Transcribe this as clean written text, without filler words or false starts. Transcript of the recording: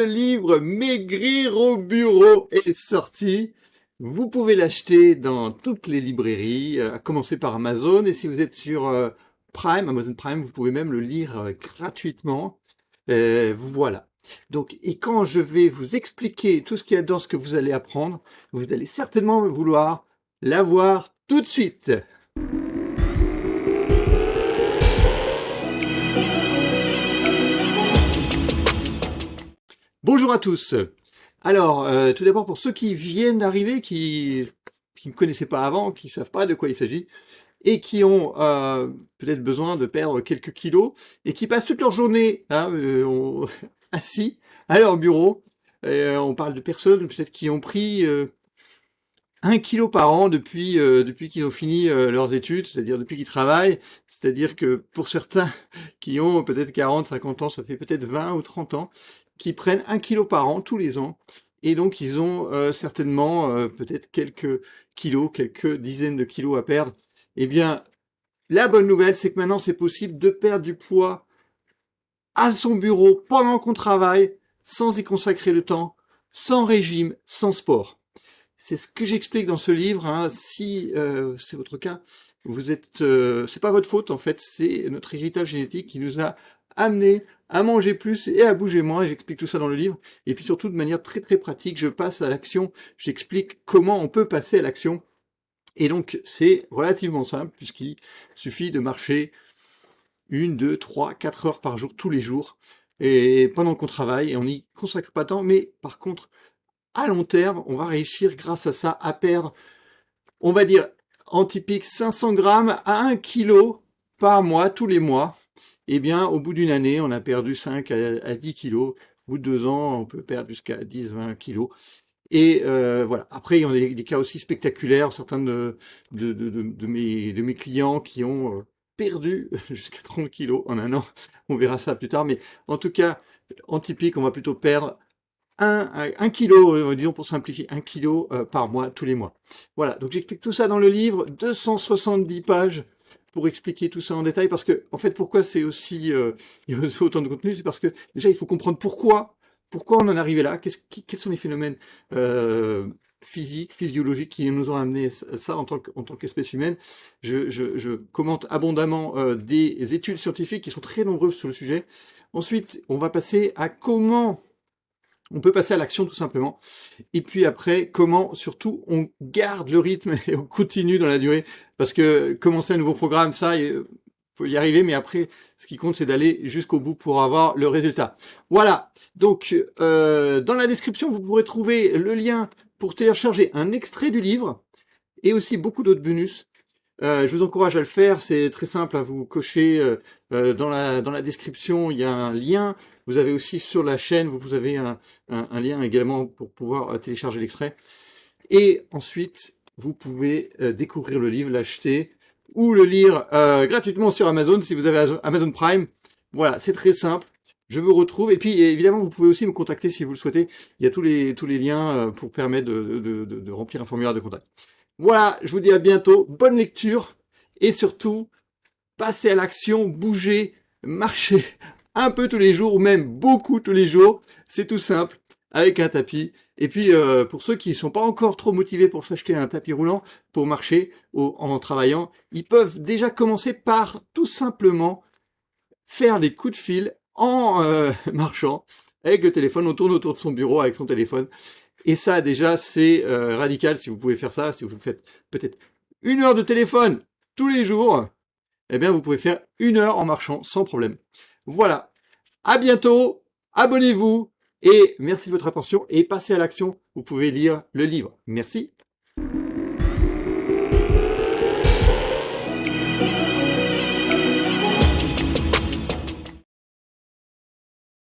Le livre Maigrir au bureau est sorti. Vous pouvez l'acheter dans toutes les librairies, à commencer par Amazon. Et si vous êtes sur Prime, Amazon Prime, vous pouvez même le lire gratuitement. Voilà. Donc, et quand je vais vous expliquer tout ce qu'il y a dans ce que vous allez apprendre, vous allez certainement vouloir l'avoir tout de suite. Bonjour à tous. Alors, tout d'abord, pour ceux qui viennent d'arriver, qui ne connaissaient pas avant, qui ne savent pas de quoi il s'agit, et qui ont peut-être besoin de perdre quelques kilos, et qui passent toute leur journée assis à leur bureau. On parle de personnes peut-être qui ont pris 1 kilo par an depuis qu'ils ont fini leurs études, c'est-à-dire depuis qu'ils travaillent. C'est-à-dire que pour certains qui ont peut-être 40, 50 ans, ça fait peut-être 20 ou 30 ans, qui prennent 1 kilo par an tous les ans. Et donc ils ont certainement peut-être quelques kilos, quelques dizaines de kilos à perdre. Eh bien, la bonne nouvelle, c'est que maintenant c'est possible de perdre du poids à son bureau pendant qu'on travaille, sans y consacrer le temps, sans régime, sans sport. C'est ce que j'explique dans ce livre. Hein. Si c'est votre cas, vous êtes, c'est pas votre faute en fait, c'est notre héritage génétique qui nous a amené à manger plus et à bouger moins. Et j'explique tout ça dans le livre. Et puis surtout de manière très très pratique, je passe à l'action. J'explique comment on peut passer à l'action. Et donc c'est relativement simple puisqu'il suffit de marcher 1, 2, 3, 4 heures par jour tous les jours. Et pendant qu'on travaille, et on n'y consacre pas de temps, mais par contre, à long terme, on va réussir grâce à ça à perdre, on va dire, en typique 500 grammes à 1 kilo par mois, tous les mois. Eh bien, au bout d'une année, on a perdu 5 à 10 kilos. Au bout de 2 ans, on peut perdre jusqu'à 10, 20 kilos. Et voilà. Après, il y a des cas aussi spectaculaires. Certains de mes clients qui ont perdu jusqu'à 30 kilos en un an. On verra ça plus tard. Mais en tout cas, en typique, on va plutôt perdre 1 kilo, disons pour simplifier, 1 kilo par mois, tous les mois. Voilà, donc j'explique tout ça dans le livre, 270 pages pour expliquer tout ça en détail, parce que, en fait, pourquoi c'est aussi, il y a aussi autant de contenu, c'est parce que, déjà, il faut comprendre pourquoi on en est arrivé là, quels sont les phénomènes physiques, physiologiques qui nous ont amené ça en tant qu'espèce humaine. Je commente abondamment des études scientifiques qui sont très nombreuses sur le sujet. Ensuite, on va passer à comment on peut passer à l'action tout simplement. Et puis après, comment surtout on garde le rythme et on continue dans la durée. Parce que commencer un nouveau programme, ça, il faut y arriver, mais après, ce qui compte, c'est d'aller jusqu'au bout pour avoir le résultat. Voilà. Donc, dans la description, vous pourrez trouver le lien pour télécharger un extrait du livre et aussi beaucoup d'autres bonus. Je vous encourage à le faire, c'est très simple, à vous cocher dans la description, il y a un lien. Vous avez aussi sur la chaîne, vous avez un lien également pour pouvoir télécharger l'extrait. Et ensuite, vous pouvez découvrir le livre, l'acheter ou le lire gratuitement sur Amazon si vous avez Amazon Prime. Voilà, c'est très simple. Je vous retrouve. Et puis, évidemment, vous pouvez aussi me contacter si vous le souhaitez. Il y a tous les liens pour permettre de remplir un formulaire de contact. Voilà, je vous dis à bientôt, bonne lecture, et surtout, passez à l'action, bougez, marchez un peu tous les jours, ou même beaucoup tous les jours, c'est tout simple, avec un tapis. Et puis, pour ceux qui ne sont pas encore trop motivés pour s'acheter un tapis roulant, pour marcher en travaillant, ils peuvent déjà commencer par tout simplement faire des coups de fil en marchant, avec le téléphone, on tourne autour de son bureau avec son téléphone. Et ça, déjà, c'est radical si vous pouvez faire ça. Si vous faites peut-être 1 heure de téléphone tous les jours, eh bien, vous pouvez faire 1 heure en marchant sans problème. Voilà. À bientôt. Abonnez-vous. Et merci de votre attention. Et passez à l'action. Vous pouvez lire le livre. Merci.